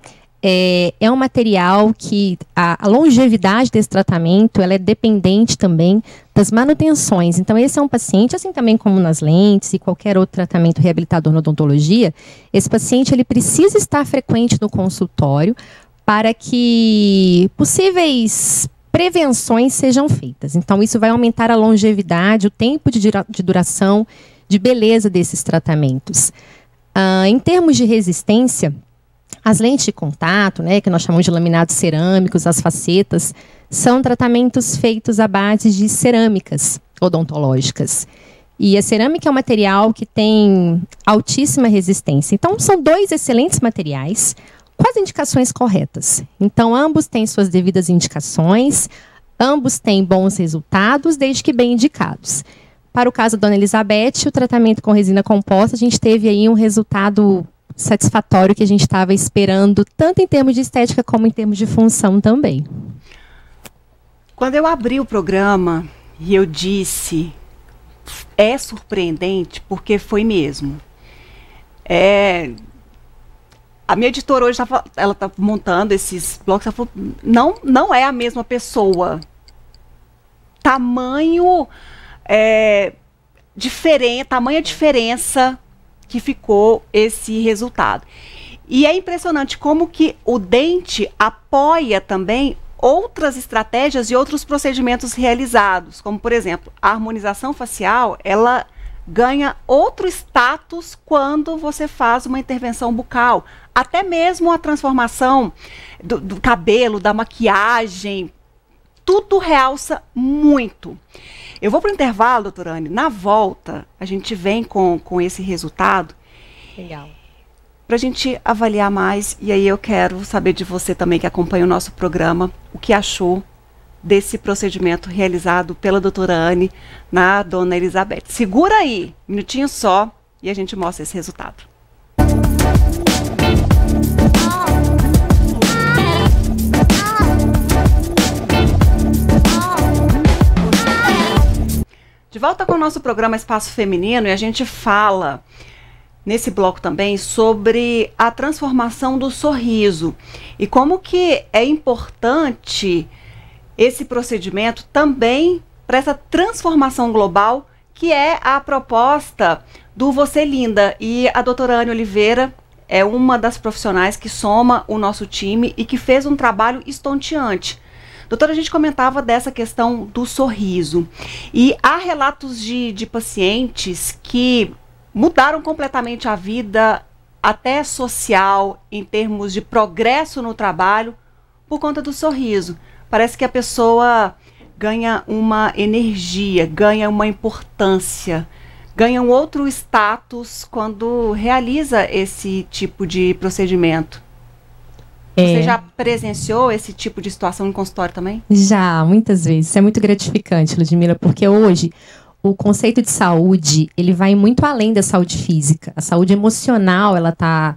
É um material que a longevidade desse tratamento ela é dependente também das manutenções. Então, esse é um paciente, assim também como nas lentes e qualquer outro tratamento reabilitador na odontologia, esse paciente ele precisa estar frequente no consultório para que possíveis prevenções sejam feitas. Então, isso vai aumentar a longevidade, o tempo de duração, de beleza desses tratamentos. Em termos de resistência, as lentes de contato, né, que nós chamamos de laminados cerâmicos, as facetas, são tratamentos feitos à base de cerâmicas odontológicas. E a cerâmica é um material que tem altíssima resistência. Então, são dois excelentes materiais com as indicações corretas. Então, ambos têm suas devidas indicações, ambos têm bons resultados, desde que bem indicados. Para o caso da Dona Elizabeth, o tratamento com resina composta, a gente teve aí um resultado satisfatório que a gente estava esperando, tanto em termos de estética como em termos de função também. Quando eu abri o programa e eu disse, é surpreendente, porque foi mesmo. A minha editora hoje, ela está montando esses blocos, ela falou, não é a mesma pessoa. Tamanha diferença que ficou esse resultado. E é impressionante como que o dente apoia também outras estratégias e outros procedimentos realizados, como, por exemplo, a harmonização facial, ela ganha outro status quando você faz uma intervenção bucal. Até mesmo a transformação do cabelo, da maquiagem, tudo realça muito. Eu vou para o intervalo, doutora Anne. Na volta, a gente vem com esse resultado. Legal. Para a gente avaliar mais, e aí eu quero saber de você também, que acompanha o nosso programa, o que achou desse procedimento realizado pela doutora Anne na Dona Elizabeth. Segura aí, um minutinho só, e a gente mostra esse resultado. De volta com o nosso programa Espaço Feminino, e a gente fala nesse bloco também sobre a transformação do sorriso e como que é importante esse procedimento também para essa transformação global que é a proposta do Você Linda. E a doutora Anne Oliveira é uma das profissionais que soma o nosso time e que fez um trabalho estonteante. Doutora, a gente comentava dessa questão do sorriso e há relatos de pacientes que mudaram completamente a vida, até social, em termos de progresso no trabalho, por conta do sorriso. Parece que a pessoa ganha uma energia, ganha uma importância, ganha um outro status quando realiza esse tipo de procedimento. Você já presenciou esse tipo de situação em consultório também? Já, muitas vezes. Isso é muito gratificante, Ludmila, porque hoje o conceito de saúde, ele vai muito além da saúde física. A saúde emocional, ela está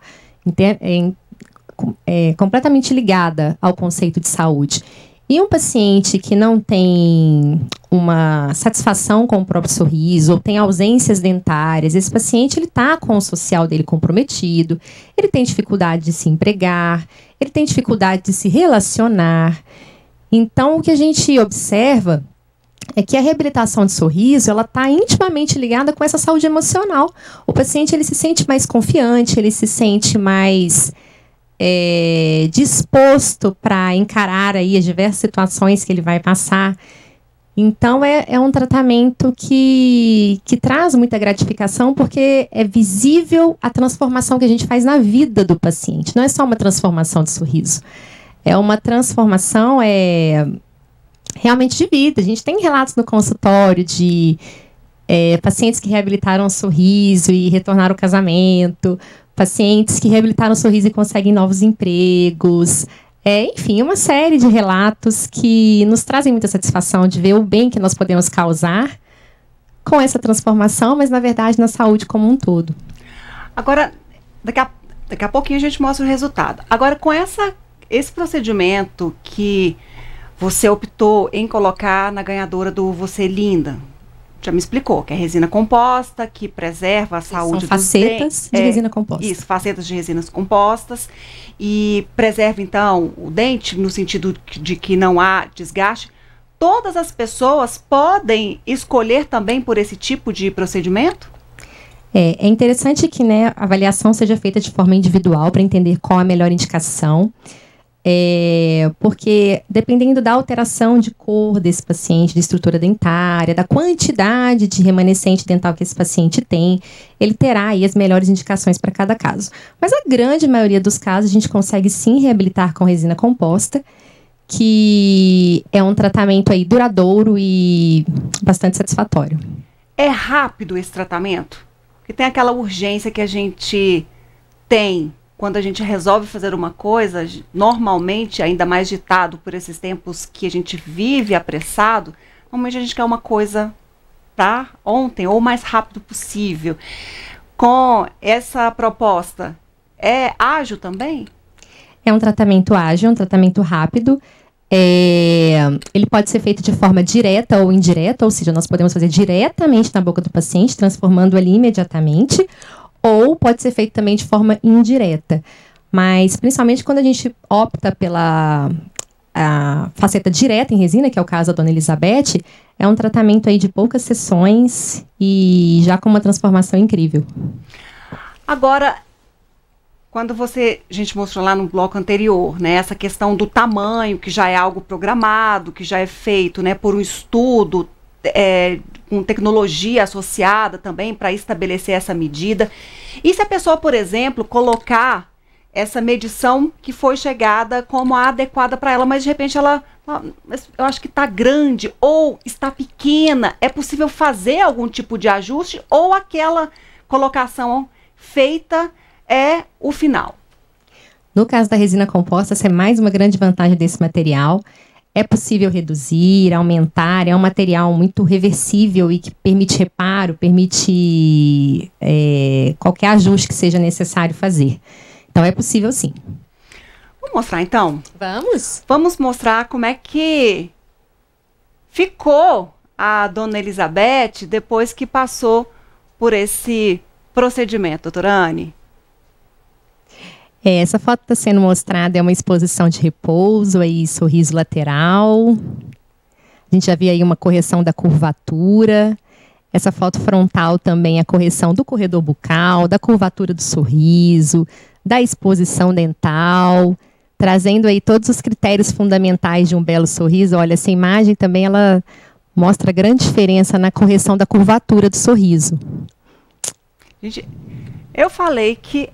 completamente ligada ao conceito de saúde. E um paciente que não tem uma satisfação com o próprio sorriso, ou tem ausências dentárias, esse paciente está com o social dele comprometido, ele tem dificuldade de se empregar, ele tem dificuldade de se relacionar. Então, o que a gente observa é que a reabilitação de sorriso, ela está intimamente ligada com essa saúde emocional. O paciente, ele se sente mais confiante, ele se sente mais disposto para encarar aí as diversas situações que ele vai passar. Então, é um tratamento que traz muita gratificação, porque é visível a transformação que a gente faz na vida do paciente. Não é só uma transformação de sorriso. É uma transformação realmente de vida. A gente tem relatos no consultório de pacientes que reabilitaram o sorriso e retornaram ao casamento, pacientes que reabilitaram o sorriso e conseguem novos empregos. Enfim, uma série de relatos que nos trazem muita satisfação de ver o bem que nós podemos causar com essa transformação, mas na verdade na saúde como um todo. Agora, daqui a pouquinho a gente mostra o resultado. Agora, com esse procedimento que você optou em colocar na ganhadora do Você Linda, já me explicou, que é resina composta, que preserva a saúde dos dentes. São facetas de resina composta. Isso, facetas de resinas compostas. E preserva, então, o dente no sentido de que não há desgaste. Todas as pessoas podem escolher também por esse tipo de procedimento? É interessante que, né, a avaliação seja feita de forma individual para entender qual a melhor indicação. Porque dependendo da alteração de cor desse paciente, de estrutura dentária, da quantidade de remanescente dental que esse paciente tem, ele terá aí as melhores indicações para cada caso. Mas a grande maioria dos casos a gente consegue sim reabilitar com resina composta, que é um tratamento aí duradouro e bastante satisfatório. É rápido esse tratamento? Porque tem aquela urgência que a gente tem quando a gente resolve fazer uma coisa, normalmente, ainda mais ditado por esses tempos que a gente vive apressado, normalmente a gente quer uma coisa para ontem, ou o mais rápido possível. Com essa proposta, é ágil também? É um tratamento ágil, um tratamento rápido. Ele pode ser feito de forma direta ou indireta, ou seja, nós podemos fazer diretamente na boca do paciente, transformando ali imediatamente, ou pode ser feito também de forma indireta. Mas, principalmente quando a gente opta pela faceta direta em resina, que é o caso da Dona Elizabeth, é um tratamento aí de poucas sessões e já com uma transformação incrível. Agora, quando a gente mostrou lá no bloco anterior, né, essa questão do tamanho, que já é algo programado, que já é feito, né, por um estudo, com tecnologia associada também para estabelecer essa medida. E se a pessoa, por exemplo, colocar essa medição que foi chegada como a adequada para ela, mas de repente ela, eu acho que está grande ou está pequena, é possível fazer algum tipo de ajuste ou aquela colocação feita é o final? No caso da resina composta, essa é mais uma grande vantagem desse material. É possível reduzir, aumentar, é um material muito reversível e que permite reparo, permite qualquer ajuste que seja necessário fazer. Então é possível sim. Vamos mostrar então? Vamos? Vamos mostrar como é que ficou a Dona Elizabeth depois que passou por esse procedimento, doutora Anne. Essa foto está sendo mostrada, é uma exposição de repouso, aí sorriso lateral. A gente já viu aí uma correção da curvatura. Essa foto frontal também, a correção do corredor bucal, da curvatura do sorriso, da exposição dental, trazendo aí todos os critérios fundamentais de um belo sorriso. Olha, essa imagem também, ela mostra grande diferença na correção da curvatura do sorriso. Gente, eu falei que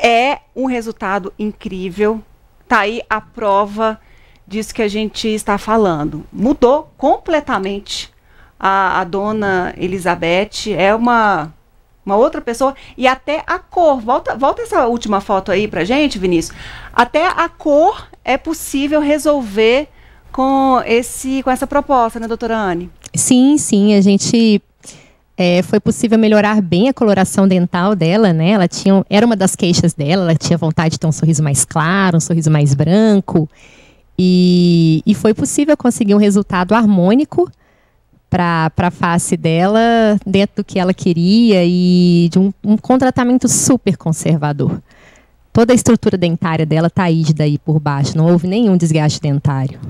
é um resultado incrível. Tá aí a prova disso que a gente está falando. Mudou completamente a Dona Elizabeth. É uma outra pessoa. E até a cor. Volta essa última foto aí pra gente, Vinícius. Até a cor é possível resolver com essa proposta, né, doutora Anne? Sim, sim. A gente... foi possível melhorar bem a coloração dental dela, né? Era uma das queixas dela, ela tinha vontade de ter um sorriso mais claro, um sorriso mais branco. E foi possível conseguir um resultado harmônico para a face dela, dentro do que ela queria e de um tratamento super conservador. Toda a estrutura dentária dela está rígida aí por baixo, não houve nenhum desgaste dentário.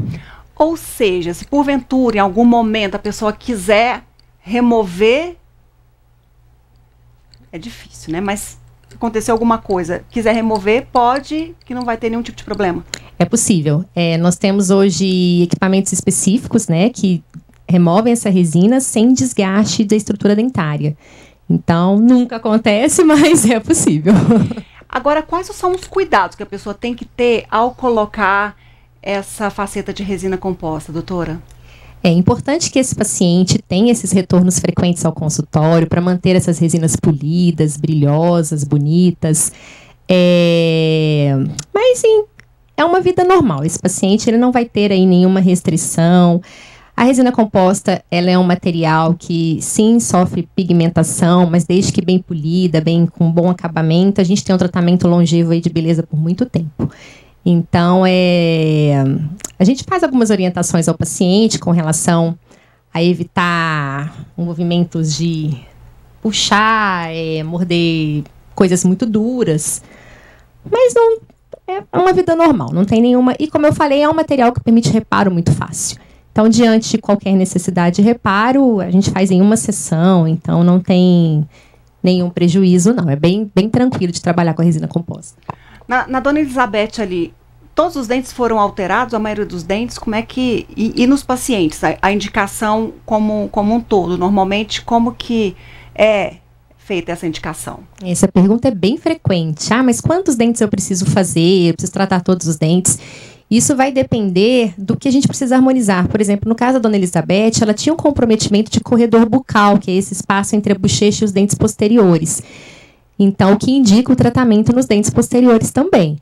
Ou seja, se porventura, em algum momento, a pessoa quiser remover, é difícil, né? Mas se acontecer alguma coisa, quiser remover, pode, que não vai ter nenhum tipo de problema. É possível. Nós temos hoje equipamentos específicos, né, que removem essa resina sem desgaste da estrutura dentária. Então, nunca acontece, mas é possível. Agora, quais são os cuidados que a pessoa tem que ter ao colocar essa faceta de resina composta, doutora? É importante que esse paciente tenha esses retornos frequentes ao consultório para manter essas resinas polidas, brilhosas, bonitas. Mas, sim, é uma vida normal. Esse paciente ele não vai ter aí nenhuma restrição. A resina composta, ela é um material que, sim, sofre pigmentação, mas desde que bem polida, bem com bom acabamento, a gente tem um tratamento longevo aí de beleza por muito tempo. Então, a gente faz algumas orientações ao paciente com relação a evitar movimentos de puxar, morder coisas muito duras. Mas não é uma vida normal, não tem nenhuma... E como eu falei, é um material que permite reparo muito fácil. Então, diante de qualquer necessidade de reparo, a gente faz em uma sessão, então não tem nenhum prejuízo, não. É bem tranquilo de trabalhar com a resina composta. Na Dona Elizabeth ali, todos os dentes foram alterados, a maioria dos dentes, como é que... E nos pacientes, a indicação como um todo, normalmente, como que é feita essa indicação? Essa pergunta é bem frequente. Mas quantos dentes eu preciso fazer? Eu preciso tratar todos os dentes? Isso vai depender do que a gente precisa harmonizar. Por exemplo, no caso da Dona Elizabeth, ela tinha um comprometimento de corredor bucal, que é esse espaço entre a bochecha e os dentes posteriores. Então, o que indica o tratamento nos dentes posteriores também.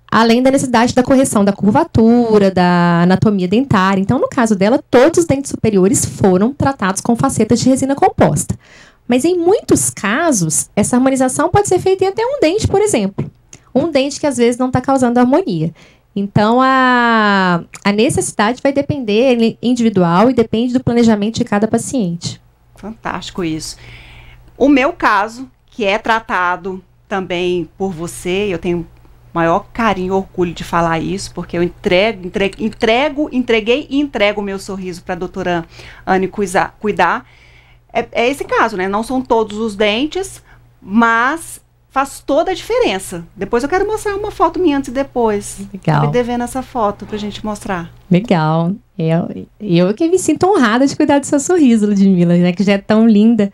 Além da necessidade da correção da curvatura, da anatomia dentária. Então, no caso dela, todos os dentes superiores foram tratados com facetas de resina composta. Mas, em muitos casos, essa harmonização pode ser feita em até um dente, por exemplo. Um dente que, às vezes, não está causando harmonia. Então, a necessidade vai depender individual e depende do planejamento de cada paciente. Fantástico isso. O meu caso, que é tratado também por você, eu tenho maior carinho e orgulho de falar isso, porque eu entreguei e entrego o meu sorriso para a doutora Anne cuidar. É esse caso, né? Não são todos os dentes, mas faz toda a diferença. Depois eu quero mostrar uma foto minha antes e depois. Legal. Tô me devendo essa foto pra gente mostrar. Legal. Eu que me sinto honrada de cuidar do seu sorriso, Ludmila, né? Que já é tão linda.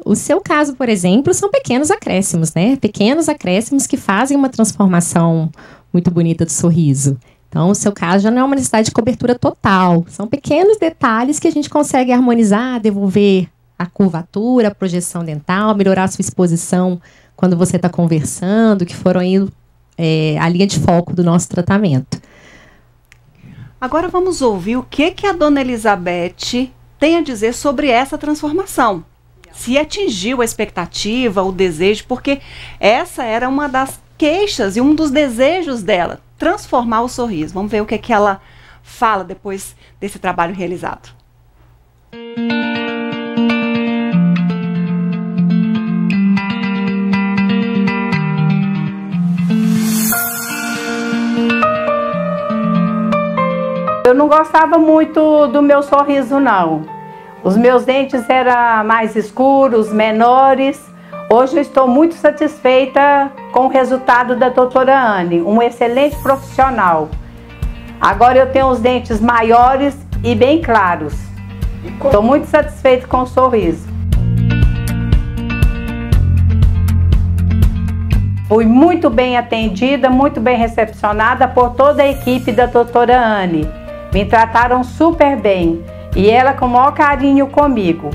O seu caso, por exemplo, são pequenos acréscimos, né? Pequenos acréscimos que fazem uma transformação muito bonita do sorriso. Então, o seu caso já não é uma necessidade de cobertura total. São pequenos detalhes que a gente consegue harmonizar, devolver a curvatura, a projeção dental, melhorar a sua exposição quando você está conversando, que foram aí a linha de foco do nosso tratamento. Agora vamos ouvir o que a Dona Elizabeth tem a dizer sobre essa transformação. Se atingiu a expectativa, o desejo, porque essa era uma das queixas e um dos desejos dela, transformar o sorriso. Vamos ver o que ela fala depois desse trabalho realizado. Eu não gostava muito do meu sorriso, não. Os meus dentes eram mais escuros, menores. Hoje eu estou muito satisfeita com o resultado da doutora Anne, um excelente profissional. Agora eu tenho os dentes maiores e bem claros. Estou muito satisfeita com o sorriso. Fui muito bem atendida, muito bem recepcionada por toda a equipe da doutora Anne. Me trataram super bem e ela com o maior carinho comigo.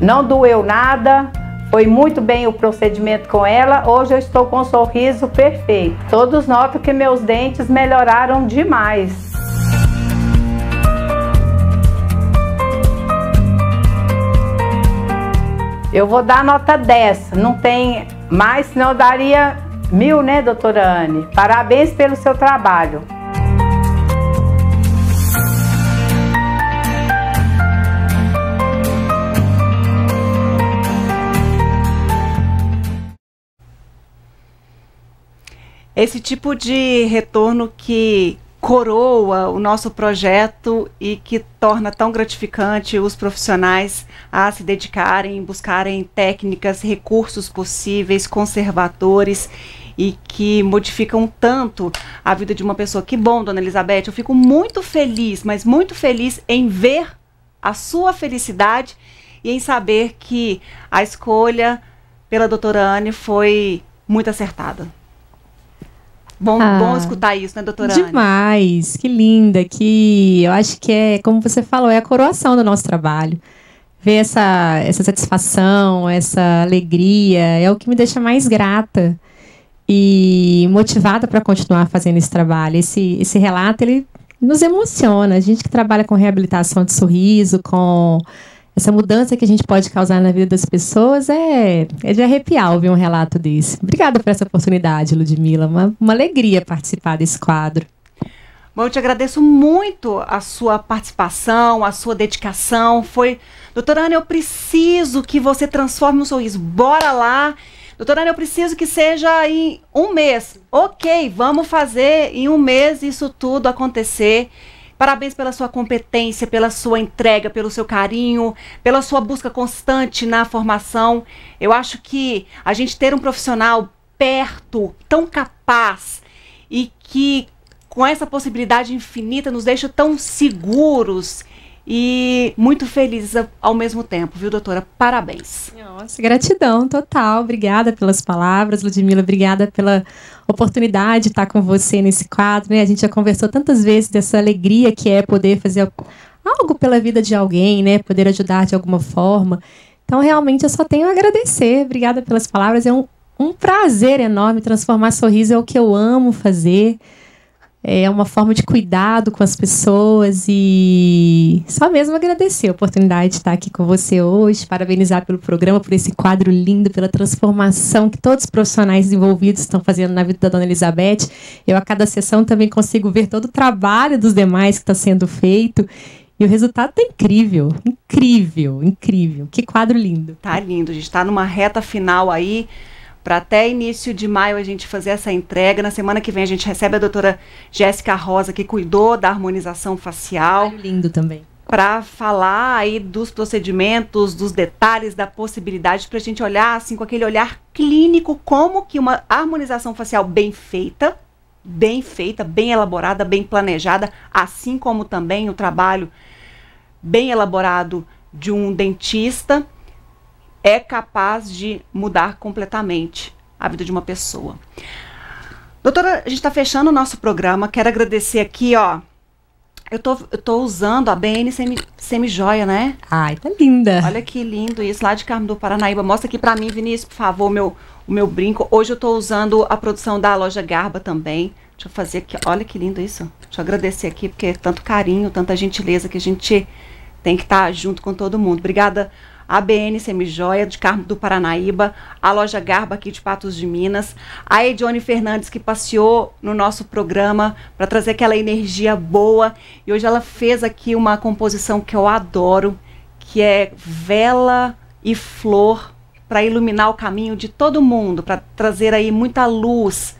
Não doeu nada, foi muito bem o procedimento com ela. Hoje eu estou com um sorriso perfeito. Todos notam que meus dentes melhoraram demais. Eu vou dar nota 10, não tem mais, senão eu daria 1000, né, doutora Anne? Parabéns pelo seu trabalho. Esse tipo de retorno que coroa o nosso projeto e que torna tão gratificante os profissionais a se dedicarem, buscarem técnicas, recursos possíveis, conservadores e que modificam tanto a vida de uma pessoa. Que bom, Dona Elizabeth, eu fico muito feliz, mas muito feliz em ver a sua felicidade e em saber que a escolha pela doutora Anne foi muito acertada. Bom escutar isso, né, doutora Anne? Demais, que linda, que eu acho que é, como você falou, é a coroação do nosso trabalho. Ver essa satisfação, essa alegria, é o que me deixa mais grata e motivada para continuar fazendo esse trabalho. Esse relato, ele nos emociona. A gente que trabalha com reabilitação de sorriso, com essa mudança que a gente pode causar na vida das pessoas, é de arrepiar ouvir um relato desse. Obrigada por essa oportunidade, Ludmila. Uma alegria participar desse quadro. Bom, eu te agradeço muito a sua participação, a sua dedicação. Doutora Anne, eu preciso que você transforme um sorriso. Bora lá. Doutora Anne, eu preciso que seja em um mês. Ok, vamos fazer em um mês isso tudo acontecer. Parabéns pela sua competência, pela sua entrega, pelo seu carinho, pela sua busca constante na formação. Eu acho que a gente ter um profissional perto, tão capaz e que com essa possibilidade infinita nos deixa tão seguros e muito felizes ao mesmo tempo, viu, doutora? Parabéns. Nossa, gratidão total. Obrigada pelas palavras, Ludmila. Obrigada pela oportunidade de estar com você nesse quadro, né? A gente já conversou tantas vezes dessa alegria que é poder fazer algo pela vida de alguém, né? Poder ajudar de alguma forma. Então, realmente, eu só tenho a agradecer. Obrigada pelas palavras. É um prazer enorme. Transformar sorriso é o que eu amo fazer. É uma forma de cuidado com as pessoas e só mesmo agradecer a oportunidade de estar aqui com você hoje, parabenizar pelo programa, por esse quadro lindo, pela transformação que todos os profissionais envolvidos estão fazendo na vida da Dona Elizabeth. Eu, a cada sessão, também consigo ver todo o trabalho dos demais que está sendo feito e o resultado está incrível, incrível, incrível. Que quadro lindo. Tá lindo, a gente está numa reta final aí, para até início de maio a gente fazer essa entrega. Na semana que vem a gente recebe a doutora Jéssica Rosa, que cuidou da harmonização facial. Lindo também. Para falar aí dos procedimentos, dos detalhes, da possibilidade, para a gente olhar assim com aquele olhar clínico, como que uma harmonização facial bem feita, bem elaborada, bem planejada, assim como também o trabalho bem elaborado de um dentista, é capaz de mudar completamente a vida de uma pessoa. Doutora, a gente está fechando o nosso programa. Quero agradecer aqui, ó. Eu tô usando a BN Semijoia, né? Ai, tá linda. Olha que lindo isso, lá de Carmo do Paranaíba. Mostra aqui pra mim, Vinícius, por favor, o meu brinco. Hoje eu tô usando a produção da loja Garba também. Deixa eu fazer aqui, olha que lindo isso. Deixa eu agradecer aqui, porque é tanto carinho, tanta gentileza que a gente tem que estar junto com todo mundo. Obrigada, ABN Semijoia, de Carmo do Paranaíba, a loja Garba aqui de Patos de Minas, a Edione Fernandes, que passeou no nosso programa para trazer aquela energia boa, e hoje ela fez aqui uma composição que eu adoro, que é vela e flor, para iluminar o caminho de todo mundo, para trazer aí muita luz,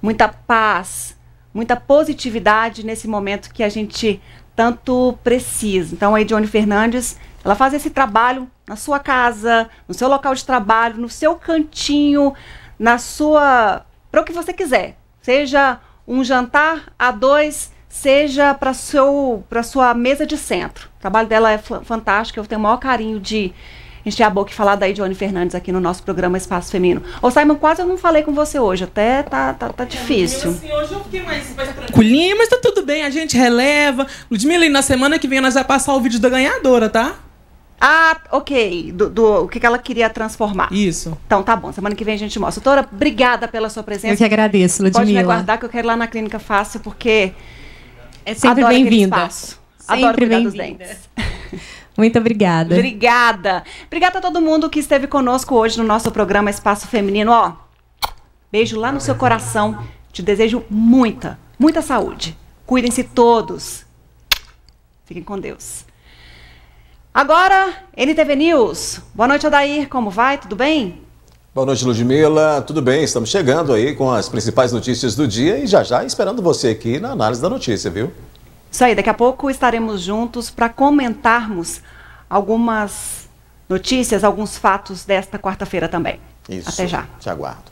muita paz, muita positividade nesse momento que a gente tanto precisa. Então a Edione Fernandes, ela faz esse trabalho na sua casa, no seu local de trabalho, no seu cantinho, para o que você quiser. Seja um jantar a dois, seja para sua mesa de centro. O trabalho dela é fantástico, eu tenho o maior carinho de encher a boca e falar da Edione Fernandes aqui no nosso programa Espaço Feminino. Ô Simon, quase eu não falei com você hoje, até tá difícil. Assim, hoje eu fiquei mais tranquilinha, mas tá tudo bem, a gente releva. Ludmila, e na semana que vem nós vamos passar o vídeo da ganhadora, tá? Ah, ok. O que ela queria transformar. Isso. Então tá bom, semana que vem a gente mostra. Doutora, obrigada pela sua presença. Eu que agradeço, Ludmila. Pode me aguardar que eu quero ir lá na Clínica Fácil, porque é sempre bem-vinda. Adoro cuidar dos dentes. Muito obrigada. Obrigada. Obrigada a todo mundo que esteve conosco hoje no nosso programa Espaço Feminino. Ó, beijo lá no seu coração. Te desejo muita saúde. Cuidem-se todos. Fiquem com Deus. Agora, NTV News. Boa noite, Odair. Como vai? Tudo bem? Boa noite, Ludmila. Tudo bem? Estamos chegando aí com as principais notícias do dia e já esperando você aqui na análise da notícia, viu? Isso aí, daqui a pouco estaremos juntos para comentarmos algumas notícias, alguns fatos desta quarta-feira também. Isso. Até já. Te aguardo.